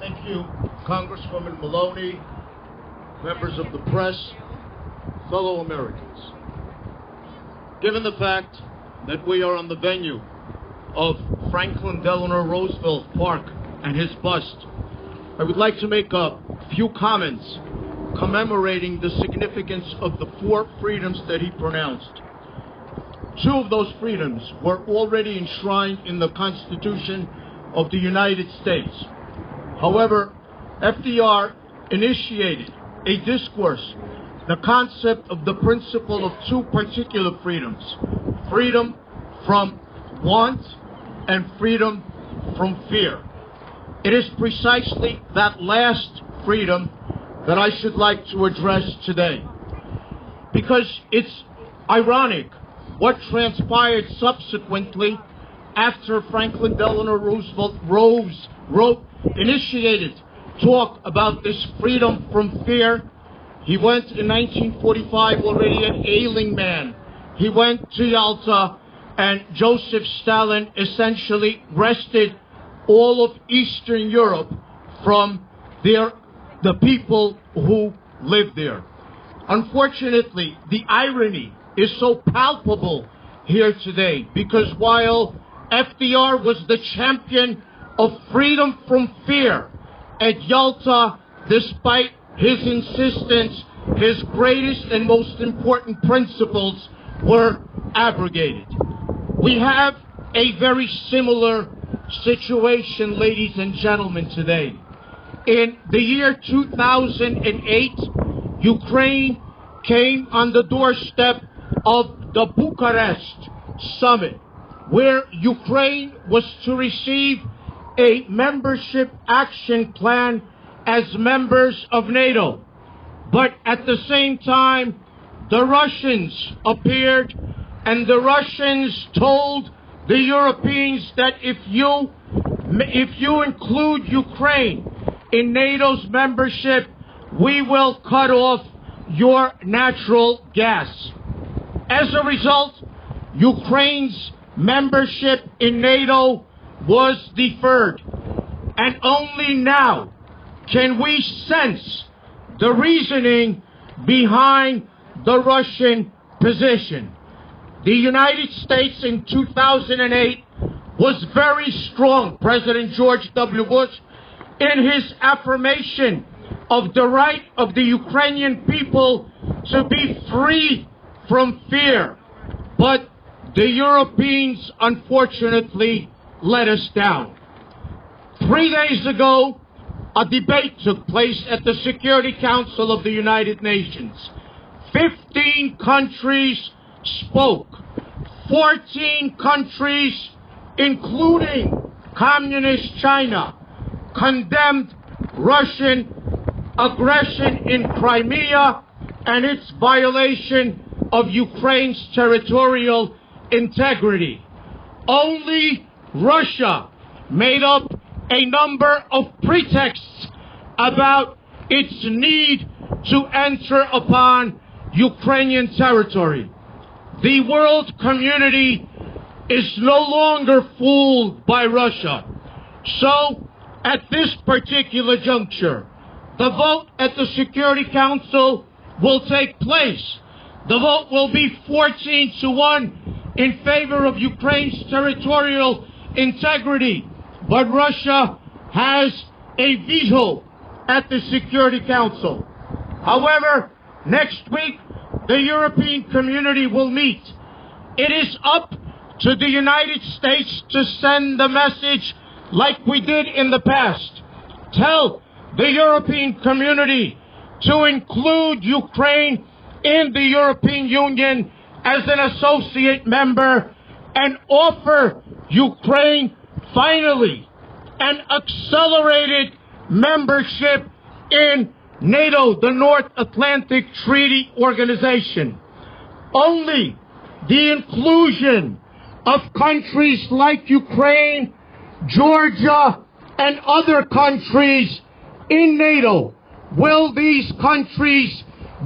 Thank you, Congresswoman Maloney, members of the press, fellow Americans. Given the fact that we are on the venue of Franklin Delano Roosevelt Park and his bust, I would like to make a few comments commemorating the significance of the 4 freedoms that he pronounced. 2 of those freedoms were already enshrined in the Constitution of the United States. However, FDR initiated a discourse, the concept of the principle of 2 particular freedoms: freedom from want and freedom from fear. It is precisely that last freedom that I should like to address today, because it's ironic what transpired subsequently after Franklin Delano Roosevelt initiated talk about this freedom from fear. He went in 1945 already an ailing man. He went to Yalta, and Joseph Stalin essentially wrested all of Eastern Europe from the people who lived there. Unfortunately, the irony is so palpable here today, because while FDR was the champion of freedom from fear at Yalta, despite his insistence, his greatest and most important principles were abrogated. We have a very similar situation, ladies and gentlemen, today. In the year 2008, Ukraine came on the doorstep of the Bucharest summit, where Ukraine was to receive a membership action plan as members of NATO. But at the same time, the Russians appeared, and the Russians told the Europeans that if you include Ukraine in NATO's membership, we will cut off your natural gas. As a result, Ukraine's membership in NATO was deferred, and only now can we sense the reasoning behind the Russian position. The United States in 2008 was very strong, President George W. Bush, in his affirmation of the right of the Ukrainian people to be free from fear. But the Europeans, unfortunately, let us down. 3 days ago, a debate took place at the Security Council of the United Nations. 15 countries spoke. 14 countries, including Communist China, condemned Russian aggression in Crimea and its violation of Ukraine's territorial integrity. Only Russia made up a number of pretexts about its need to enter upon Ukrainian territory. The world community is no longer fooled by Russia. So, at this particular juncture, the vote at the Security Council will take place. The vote will be 14-1 in favor of Ukraine's territorial integrity. But Russia has a veto at the Security Council. However, next week, the European community will meet. It is up to the United States to send the message like we did in the past. Tell the European community to include Ukraine in the European Union as an associate member and offer Ukraine finally an accelerated membership in NATO, the North Atlantic Treaty Organization. Only the inclusion of countries like Ukraine, Georgia, and other countries in NATO will these countries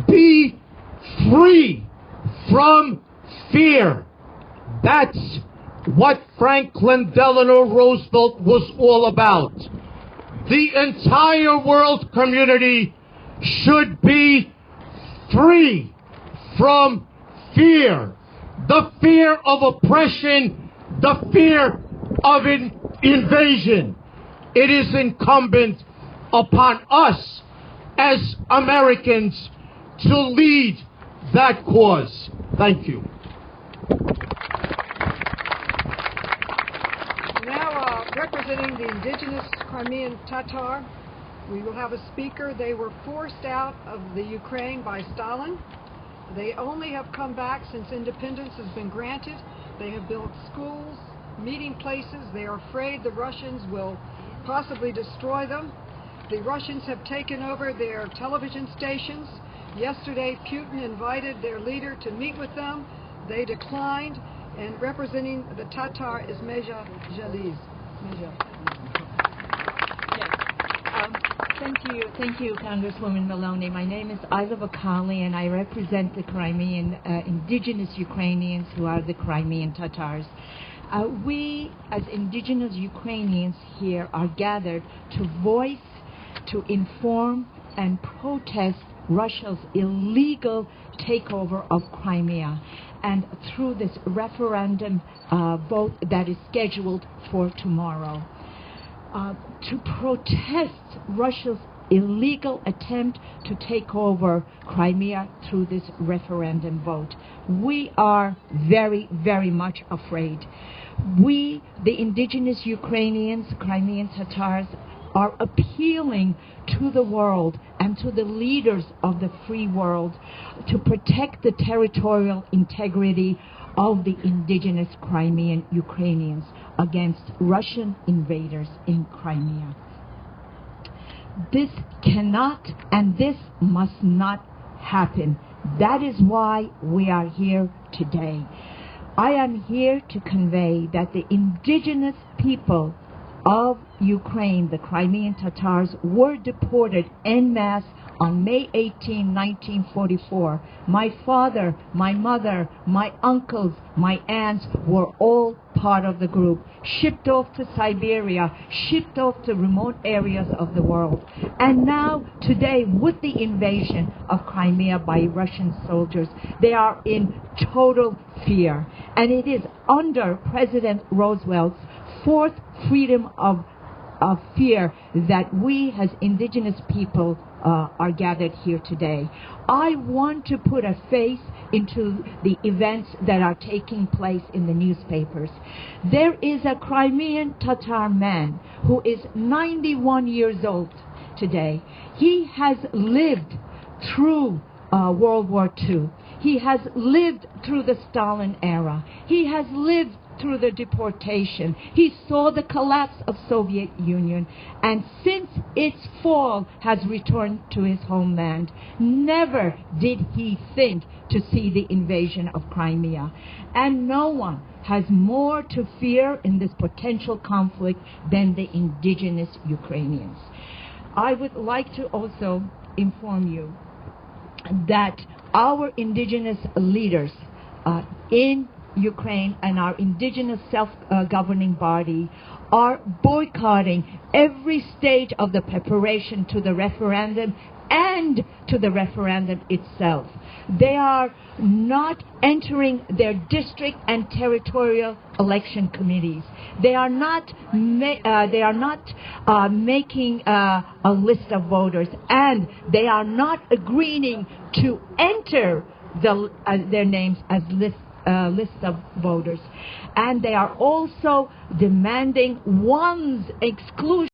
be free from fear. That's what Franklin Delano Roosevelt was all about. The entire world community should be free from fear. The fear of oppression, the fear of invasion. It is incumbent upon us as Americans to lead that cause. Thank you. Now, representing the indigenous Crimean Tatar, we will have a speaker. They were forced out of the Ukraine by Stalin. They only have come back since independence has been granted. They have built schools, meeting places. They are afraid the Russians will possibly destroy them. The Russians have taken over their television stations. Yesterday, Putin invited their leader to meet with them. They declined, and representing the Tatar is Meja Jaliz. Meja. Thank you, Congresswoman Maloney. My name is Isla Bakali, and I represent the Crimean indigenous Ukrainians who are the Crimean Tatars. We, as indigenous Ukrainians here, are gathered to voice, to inform, and protest Russia's illegal takeover of Crimea, and through this referendum vote that is scheduled for tomorrow. To protest Russia's illegal attempt to take over Crimea through this referendum vote. We are very, very much afraid. We, the indigenous Ukrainians, Crimean Tatars, are appealing to the world and to the leaders of the free world to protect the territorial integrity of the indigenous Crimean Ukrainians against Russian invaders in Crimea. This cannot and this must not happen. That is why we are here today. I am here to convey that the indigenous people of Ukraine, the Crimean Tatars, were deported en masse on May 18, 1944. My father, my mother, my uncles, my aunts were all part of the group, shipped off to Siberia, shipped off to remote areas of the world. And now, today, with the invasion of Crimea by Russian soldiers, they are in total fear. And it is under President Roosevelt's fourth freedom of fear that we as indigenous people are gathered here today. I want to put a face into the events that are taking place in the newspapers. There is a Crimean Tatar man who is 91 years old today. He has lived through World War II. He has lived through the Stalin era. He has lived through the deportation. He saw the collapse of Soviet Union, and since its fall has returned to his homeland. Never did he think to see the invasion of Crimea. And no one has more to fear in this potential conflict than the indigenous Ukrainians. I would like to also inform you that our indigenous leaders in Ukraine and our indigenous self-governing body are boycotting every stage of the preparation to the referendum and to the referendum itself. They are not entering their district and territorial election committees. They are not making a list of voters, and they are not agreeing to enter their names as lists of voters. And they are also demanding one's exclusion